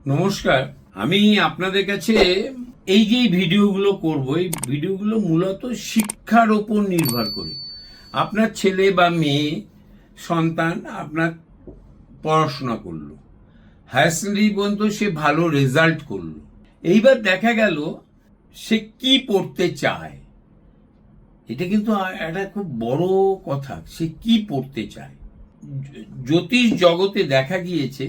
নমস্কার। আমি আপনাদের কাছে এই যে ভিডিওগুলো করব, এই ভিডিওগুলো মূলত শিক্ষার ওপর নির্ভর করে। আপনার ছেলে বা মেয়ে সন্তান আপনার পড়াশোনা করলো, হায়ার সেকেন্ডারি পর্যন্ত সে ভালো রেজাল্ট করলো, এইবার দেখা গেল সে কি পড়তে চায়। এটা কিন্তু একটা খুব বড় কথা, সে কি পড়তে চায়। জ্যোতিষ জগতে দেখা গিয়েছে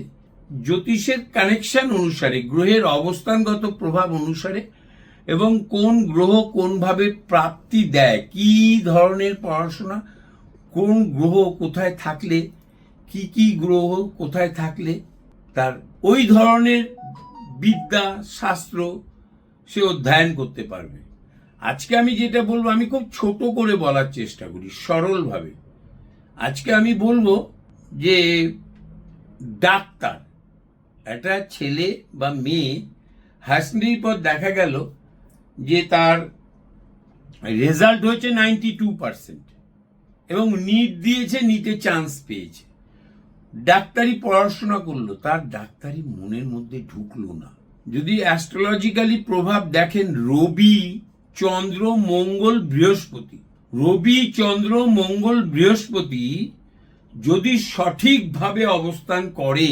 জ্যোতিষের কানেকশন অনুসারে, গ্রহের অবস্থানগত প্রভাব অনুসারে এবং কোন গ্রহ কোনভাবে প্রাপ্তি দেয়, কি ধরনের পড়াশোনা, কোন গ্রহ কোথায় থাকলে, কি গ্রহ কোথায় থাকলে তার ওই ধরনের বিদ্যা শাস্ত্র সে অধ্যয়ন করতে পারবে। আজকে আমি যেটা বলবো, আমি খুব ছোট করে বলার চেষ্টা করি, সরলভাবে। আজকে আমি বলবো যে ডাক্তার, একটা ছেলে বা মেয়ে হায়ার সেকেন্ডারির পর দেখা গেল যে তার রেজাল্ট হয়েছে 92% এবং নিট দিয়েছে, নিটে চান্স পেয়েছে, ডাক্তারি পড়াশোনা করলো, তার ডাক্তারি মনের মধ্যে ঢুকলো না। যদি অ্যাস্ট্রোলজিক্যালি প্রভাব দেখেন, রবি চন্দ্র মঙ্গল বৃহস্পতি, রবি চন্দ্র মঙ্গল বৃহস্পতি যদি সঠিকভাবে অবস্থান করে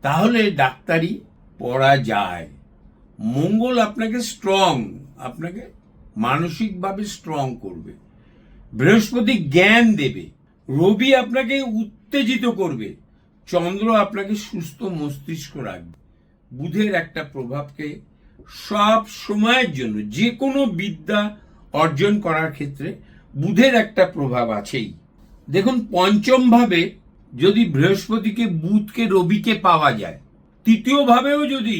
তাহলে ডাক্তারি পড়া যায়। মঙ্গল আপনাকে স্ট্রং, আপনাকে মানসিকভাবে স্ট্রং করবে, বৃহস্পতি জ্ঞান দেবে, রবি আপনাকে উত্তেজিত করবে, চন্দ্র আপনাকে সুস্থ মস্তিষ্ক রাখবে। বুধের একটা প্রভাবকে সব সময়ের জন্য যে কোনো বিদ্যা অর্জন করার ক্ষেত্রে বুধের একটা প্রভাব আছেই। দেখুন, পঞ্চম ভাবে যদি বৃহস্পতিকে, বুধকে, রবিকে পাওয়া যায়, তৃতীয় ভাবেও যদি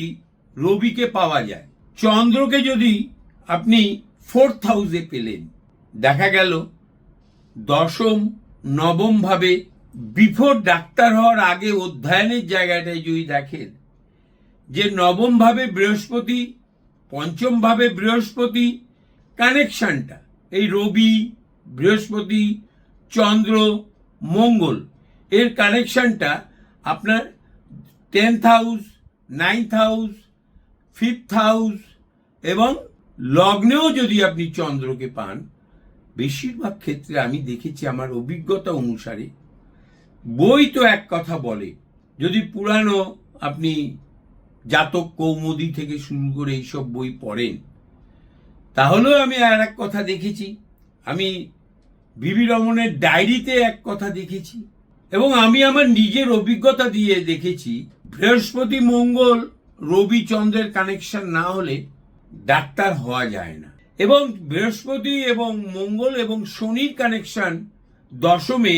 রবিকে পাওয়া যায়, চন্দ্রকে যদি আপনি 4th হাউসে পেলেন, দেখা গেল দশম নবম ভাবে, বিফোর ডাক্তার হওয়ার আগে অধ্যয়নের জায়গাটায় যদি দেখেন যে নবম ভাবে বৃহস্পতি, পঞ্চম ভাবে বৃহস্পতি, কানেকশনটা এই রবি বৃহস্পতি চন্দ্র মঙ্গল এর কানেকশনটা আপনার 10th house, 9th house, 5th house এবং লগ্নেও যদি আপনি চন্দ্রকে পান, বেশিরভাগ ক্ষেত্রে আমি দেখেছি আমার অভিজ্ঞতা অনুসারে, বই তো এক কথা বলে, যদি পুরানো আপনি জাতক কৌমুদি থেকে শুরু করে এইসব বই পড়েন, তাহলেও আমি আর এক কথা দেখেছি, আমি বিবি রমনের ডায়েরিতে এক কথা দেখেছি, এবং আমি আমার নিজের অভিজ্ঞতা দিয়ে দেখেছি, বৃহস্পতি মঙ্গল রবি চন্দ্রের কানেকশন না হলে ডাক্তার হওয়া যায় না। এবং বৃহস্পতি এবং মঙ্গল এবং শনির কানেকশন দশমে,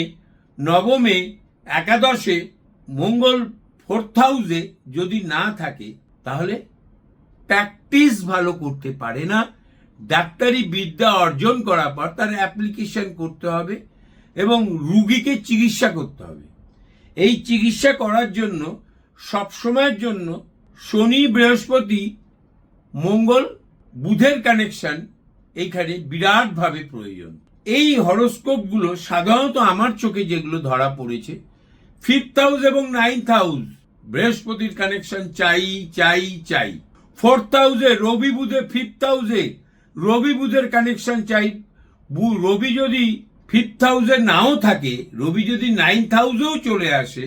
নবমে, একাদশে, মঙ্গল 4th হাউসে যদি না থাকে তাহলে প্র্যাকটিস ভালো করতে পারে না। ডাক্তারি বিদ্যা অর্জন করার পর তার অ্যাপ্লিকেশন করতে হবে এবং রুগীকে চিকিৎসা করতে হবে। এই চিকিৎসা করার জন্য সবসময়ের জন্য শনি, বৃহস্পতি, মঙ্গল, বুধের কানেকশন এইখানে বিরাটভাবে প্রয়োজন। এই হরোস্কোপগুলো সাধারণত আমার চোখে যেগুলো ধরা পড়েছে, 5th হাউস এবং 9th হাউস বৃহস্পতির কানেকশন চাই চাই চাই। 4th হাউসে রবি বুধে, 5th হাউসে রবি বুধের কানেকশন চাই। রবি যদি 5th হাউসে নাও থাকে, রবি যদি 9th হাউসেও চলে আসে,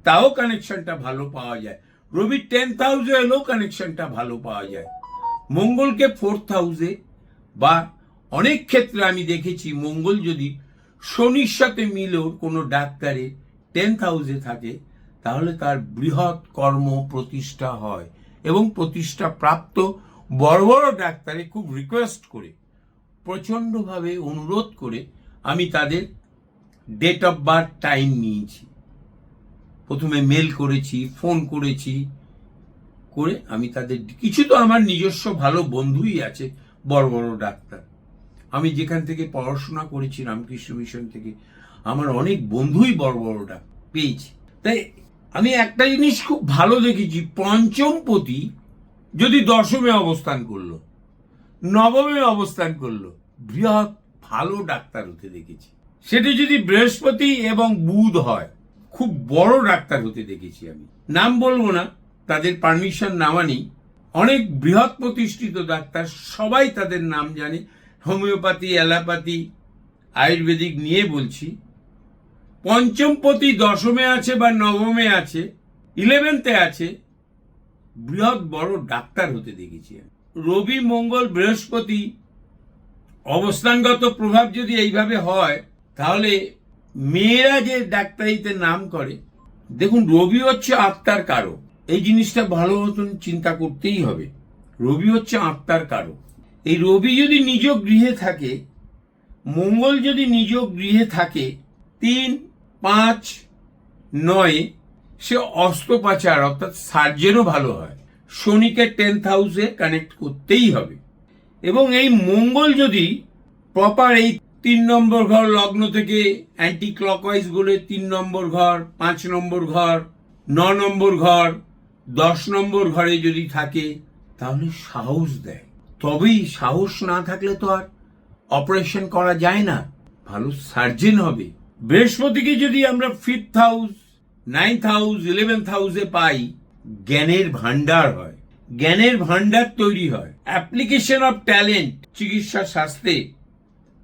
তাও কানেকশনটা ভালো পাওয়া যায়। রবি 10th হাউসে এলেও কানেকশনটা ভালো পাওয়া যায়। মঙ্গলকে 4th হাউসে, বা অনেক ক্ষেত্রে আমি দেখেছি মঙ্গল যদি শনির সাথে মিলেও কোনো ডাক্তারে 10th হাউসে থাকে, তাহলে তার বৃহৎ কর্ম প্রতিষ্ঠা হয় এবং প্রতিষ্ঠা প্রাপ্ত বড় বড় ডাক্তারে খুব রিকোয়েস্ট করে, প্রচণ্ডভাবে অনুরোধ করে আমি তাদের ডেট অফ বার্থ টাইম নিয়েছি, প্রথমে মেল করেছি, ফোন করেছি, করে আমি তাদের, কিছু তো আমার নিজস্ব ভালো বন্ধুই আছে বড় বড় ডাক্তার, আমি যেখান থেকে পড়াশোনা করেছি রামকৃষ্ণ মিশন থেকে, আমার অনেক বন্ধুই বড় বড় ডাক্তার পেয়েছি। তাই আমি একটা জিনিস খুব ভালো দেখেছি, পঞ্চমপতি যদি দশমে অবস্থান করলো, নবমে অবস্থান করলো, বৃহৎ ভালো ডাক্তার হতে দেখেছি। সেটি যদি বৃহস্পতি এবং বুধ হয়, খুব বড় ডাক্তার হতে দেখেছি আমি। নাম বলবো না, তাদের পারমিশন নেওয়া নেই, অনেক বৃহৎ প্রতিষ্ঠিত ডাক্তার, সবাই তাদের নাম জানে, হোমিওপ্যাথি, অ্যালোপ্যাথি, আয়ুর্বেদিক নিয়ে বলছি। পঞ্চমপতি দশমে আছে বা নবমে আছে, 11th-এ আছে, বৃহৎ বড় ডাক্তার হতে দেখেছি। রবি, মঙ্গল, বৃহস্পতি অবস্থানগত প্রভাব যদি এইভাবে হয়, তাহলে মেয়েরা যে ডাক্তারিতে নাম করে, দেখুন রবি হচ্ছে আত্মার কারক, এই জিনিসটা ভালো মতন চিন্তা করতেই হবে। রবি হচ্ছে আত্মার কারক। এই রবি যদি নিজ গৃহে থাকে, মঙ্গল যদি নিজ গৃহে থাকে 3, 5, 9, সে অস্ত্রোপচার অর্থাৎ সার্জেনও ভালো হয়। শনিকে 10th হাউসে কানেক্ট করতেই হবে। এবং এই মঙ্গল যদি প্রপার এই 3 নম্বর ঘর লগ্ন থেকে অ্যান্টি ক্লকওয়াইজ বলে 3 নম্বর ঘর, 5 নম্বর ঘর, 9 নম্বর ঘর, 10 নম্বর ঘরে যদি থাকে, তাহলে সাহস দেয়। তবেই সাহস না থাকলে তো আর অপারেশন করা যায় না, ভালো সার্জেন হবে। বৃহস্পতিকে যদি আমরা 5th house, 9th house, 11th হাউসে পাই, জ্ঞানের ভান্ডার হয়, জ্ঞানের ভান্ডার তৈরি হয়, অ্যাপ্লিকেশন অফ ট্যালেন্ট চিকিৎসা শাস্ত্রে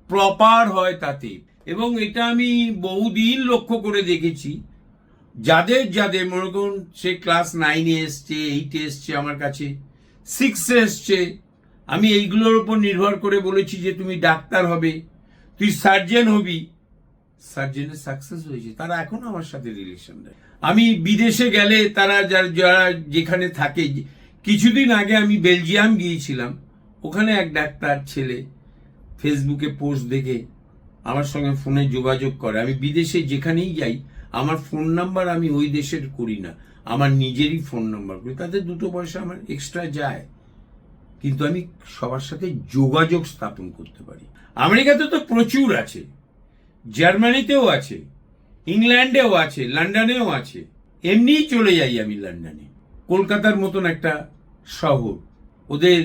প্রপার হয় তাতে। এবং এটা আমি বহুদিন লক্ষ্য করে দেখেছি, যাদের যাদের মনে করুন সে ক্লাস 9-এ এসছে, 8-এ এসছে আমার কাছে, 6-এ এসছে, আমি এইগুলোর উপর নির্ভর করে বলেছি যে তুমি ডাক্তার হবে, তুই সার্জেন হবি, সার্জেনের সাকসেস হয়েছে, তারা এখন আমার সাথে রিলেশন দেয়। আমি বিদেশে গেলে তারা যারা যেখানে থাকে, কিছুদিন আগে আমি বেলজিয়াম গিয়েছিলাম, ওখানে এক ডাক্তার ছেলে ফেসবুকে পোস্ট দেখে আমার সঙ্গে ফোনে যোগাযোগ করে। আমি বিদেশে যেখানেই যাই, আমার ফোন নাম্বার আমি ওই দেশের করি না, আমার নিজেরই ফোন নাম্বার করি, তাতে 2 পয়সা আমার এক্সট্রা যায়, কিন্তু আমি সবার সাথে যোগাযোগ স্থাপন করতে পারি। আমেরিকাতে তো প্রচুর আছে, জার্মানিতেও আছে, ইংল্যান্ডেও আছে, লন্ডনেও আছে, এমনিই চলে যাই আমি লন্ডনে। কলকাতার মতন একটা শহর, ওদের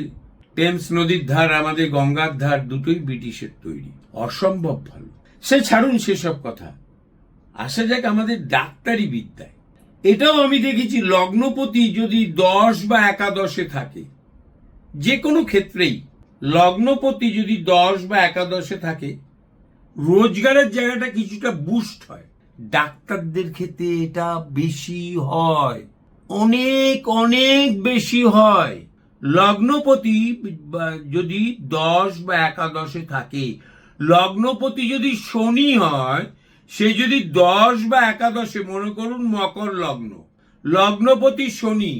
টেমস নদীর ধার, আমাদের গঙ্গার ধার, দুটোই ব্রিটিশের তৈরি, অসম্ভব ভালো। সে ছাড়ুন সেসব কথা, আসা যাক আমাদের ডাক্তারি বিদ্যায়। এটাও আমি দেখেছি, লগ্নপতি যদি 10 বা একাদশে থাকে, যে কোনো ক্ষেত্রেই লগ্নপতি যদি 10 বা একাদশে থাকে, রোজগারের জায়গাটা কিছুটা বুস্ট হয়। ডাক্তারদের ক্ষেত্রে এটা বেশি হয়, অনেক অনেক বেশি হয়। লগ্নপতি যদি 10 বা একাদশে থাকে, লগ্নপতি যদি শনি হয়, সে যদি 10 বা একাদশে, মনে করুন মকর লগ্ন, লগ্নপতি শনি,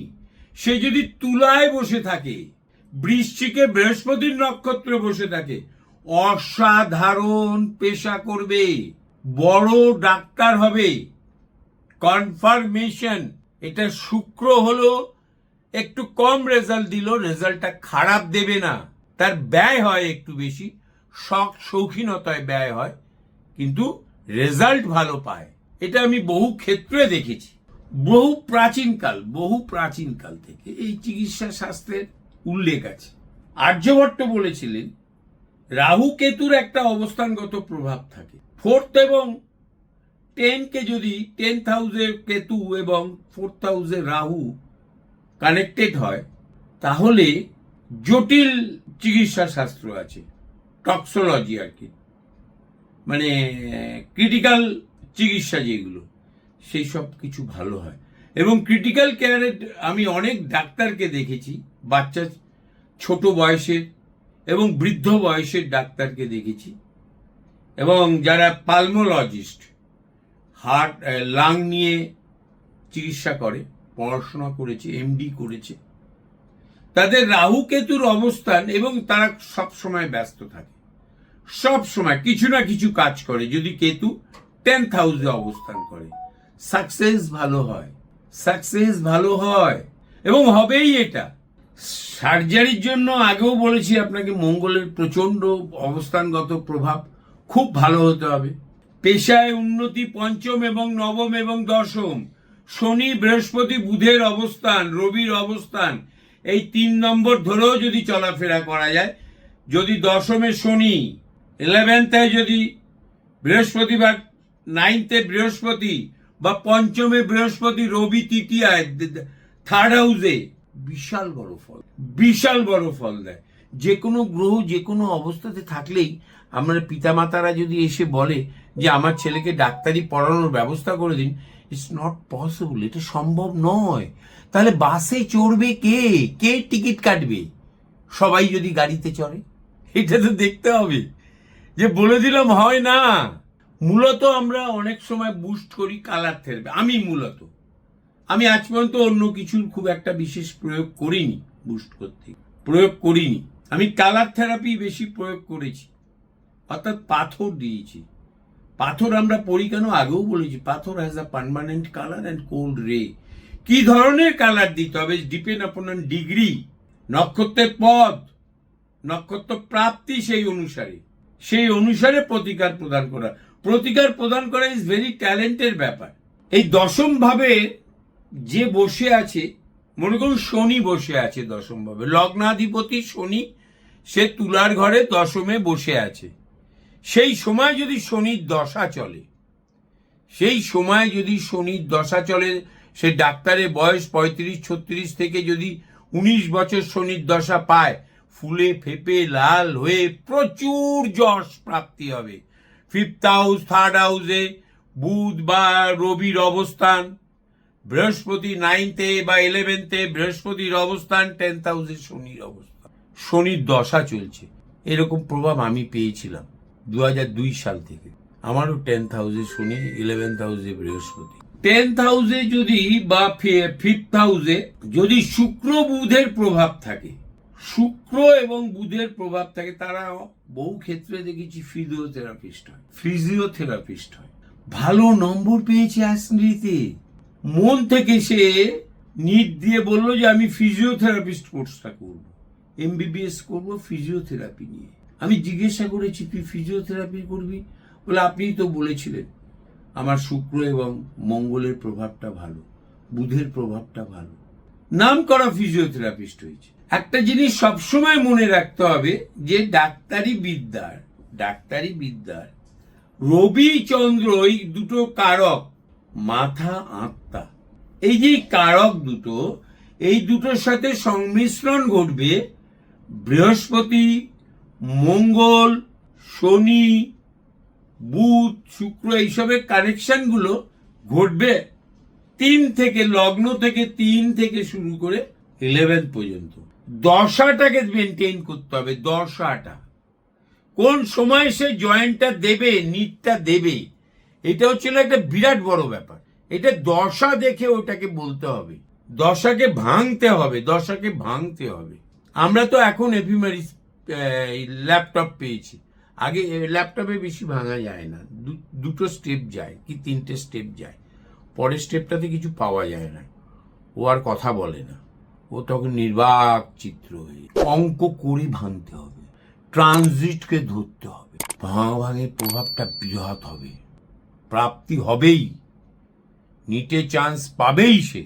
সে যদি তুলায় বসে থাকে, বৃশ্চিকে বৃহস্পতির নক্ষত্রে বসে থাকে, অসাধারণ পেশা করবে, বড় ডাক্তার হবে, কনফার্মেশন। এটা শুক্র হলো একটু কম রেজাল্ট দিল, রেজাল্টটা খারাপ দেবে না, তার ব্যয় হয় একটু বেশি, শৌখিনতায় ব্যয় হয়, কিন্তু রেজাল্ট ভালো পায়। এটা আমি বহু ক্ষেত্রে দেখেছি, বহু প্রাচীনকাল থেকে এই চিকিৎসা শাস্ত্রের উল্লেখ আছে। আর্যভট্ট বলেছিলেন রাহু কেতুর একটা অবস্থানগত প্রভাব থাকে। 4th এবং 10কে যদি 10th হাউসে কেতু এবং 4th হাউসে রাহু কানেক্টেড হয়, তাহলে জটিল চিকিৎসা শাস্ত্র আছে, টক্সোলজি আর কি, মানে ক্রিটিক্যাল চিকিৎসা যেগুলো, সেই সব কিছু ভালো হয়। এবং ক্রিটিক্যাল কেয়ারে আমি অনেক ডাক্তারকে দেখেছি, বাচ্চা ছোট বয়সের এবং বৃদ্ধ বয়সের ডাক্তারকে দেখেছি, এবং যারা পালমোলজিস্ট, হার্ট লাং নিয়ে চিকিৎসা করে, পড়াশোনা করেছে, এমডি করেছে, তাদের রাহু কেতুর অবস্থান, এবং তারা সব সময় ব্যস্ত থাকে, সব সময় কিছু না কিছু কাজ করে। যদি কেতু 10th হাউসে অবস্থান করে, সাকসেস ভালো হয় এবং হবেই। এটা সার্জারির জন্য আগেও বলেছি আপনাকে, মঙ্গলের প্রচন্ড অবস্থানগত প্রভাব, খুব ভালো হতে হবে। পেশায় উন্নতি 5ম এবং 9ম এবং 10ম, শনি, বৃহস্পতি, বুধের অবস্থান, রবির অবস্থান, এই 3 নম্বর ধরেও যদি চলাফেরা করা যায়, যদি 10মে শনি, 11th যদি বৃহস্পতি বা 9th বৃহস্পতি, বা 5মে বৃহস্পতি, রবি তৃতীয়ায়, থার্ড হাউসে বিশাল বড় ফল দেয়। যে কোনো গ্রহ যে কোনো অবস্থাতে থাকলেই আমরা পিতামাতারা যদি এসে বলে যে আমার ছেলেকে ডাক্তারি পড়ানোর ব্যবস্থা করে দিন, ইটস নট পসিবল, এটা সম্ভব নয়। তাহলে বাসে চড়বে কে? কে টিকিট কাটবে? সবাই যদি গাড়িতে চড়ে? এটা তো দেখতে হবে। যে বলে দিলাম হয় না। মূলত আমরা অনেক সময় বুস্ট করি কালার থেরাপি। আমি আজ পর্যন্ত অন্য কিছুর খুব একটা বিশেষ প্রয়োগ করিনি, বুস্ট করতে প্রয়োগ করিনি। আমি কালার থেরাপি বেশি প্রয়োগ করেছি, অর্থাৎ পাথর দিয়েছি। পাথর আমরা পড়ি কেন, আগেও বলেছি, পাথর has a permanent colour and cold রে। কি ধরনের কালার দিতে হবে ডিপেন্ড আপন ডিগ্রি, নক্ষত্রের পদ, নক্ষত্র প্রাপ্তি, সেই অনুসারে প্রতিকার প্রদান করা ইজ ভেরি ট্যালেন্টের ব্যাপার। এই দশম ভাবে যে বসে আছে, মনে করুন শনি বসে আছে দশম ভাবে, লগ্নাধিপতি শনি, সে তুলার ঘরে দশমে বসে আছে। সেই সময় যদি শনির দশা চলে, সে ডাক্তারের বয়স 35-36 থেকে যদি 19 বছর শনির দশা পায়, ফুলে ফেপে লাল হয়ে প্রচুর যশ প্রাপ্তি হবে। 5th হাউস, 3rd হাউসে বুধ বা রবির অবস্থান, বৃহস্পতি 9th বা 11th বৃহস্পতির অবস্থান, 10th হাউসে শনির অবস্থান, শনির দশা চলছে। এরকম প্রভাব আমি পেয়েছিলাম 2002 সাল থেকে। আমারও 10th হাউসে শনি, 11th হাউসে বৃহস্পতি। 10th হাউসে যদি বা 5th হাউসে যদি শুক্র বুধের প্রভাব থাকে, তারা বহু ক্ষেত্রে দেখেছি ফিজিওথেরাপিস্ট হয়। ভালো নম্বর পেয়েছে অ্যাসেন্ডেন্টে, মন থেকে সে নিট দিয়ে বললো যে আমি ফিজিওথেরাপিস্ট কোর্সটা করব, MBBS করব ফিজিওথেরাপি নিয়ে। আমি জিজ্ঞাসা করেছি তুই ফিজিওথেরাপি করবি? বলে আপনিই তো বলেছিলেন আমার শুক্র এবং মঙ্গলের প্রভাবটা ভালো, বুধের প্রভাবটা ভালো। নাম করা ফিজিওথেরাপিস্ট হয়েছে। একটা জিনিস সবসময় মনে রাখতে হবে যে ডাক্তারি বিদ্যার রবি চন্দ্র, এই দুটো কারক, মাথা আত্মা, এই যে কারক দুটো, এই দুটোর সাথে সংমিশ্রণ ঘটবে বৃহস্পতি, মঙ্গল, শনি, বুধ, শুক্র, এইসবের কানেকশন গুলো ঘটবে 3 থেকে, লগ্ন থেকে 3 থেকে শুরু করে 11 পর্যন্ত। দশাটাকে মেনটেন করতে হবে। দশাটা কোন সময় সে জয়েন্টটা দেবে, নিটটা দেবে, এটা হচ্ছিল একটা বিরাট বড় ব্যাপার। এটা দশা দেখে ওটাকে বলতে হবে, দশাকে ভাঙতে হবে। আমরা তো এখন এফিমেরিস ল্যাপটপ পেয়েছি, আগে ল্যাপটপে বেশি ভাঙা যায় না, দুটো স্টেপ যায় কি 3টে স্টেপ যায়, পরের স্টেপটাতে কিছু পাওয়া যায় না, ও আর কথা বলে না, ও তখন নির্বাক চিত্র হয়ে। অঙ্ক করে ভাঙতে হবে, ট্রানজিটকে ধরতে হবে, ভাঙের প্রভাবটা বৃহৎ হবে, প্রাপ্তি হবেই, নিটে চান্স পাবেই সে।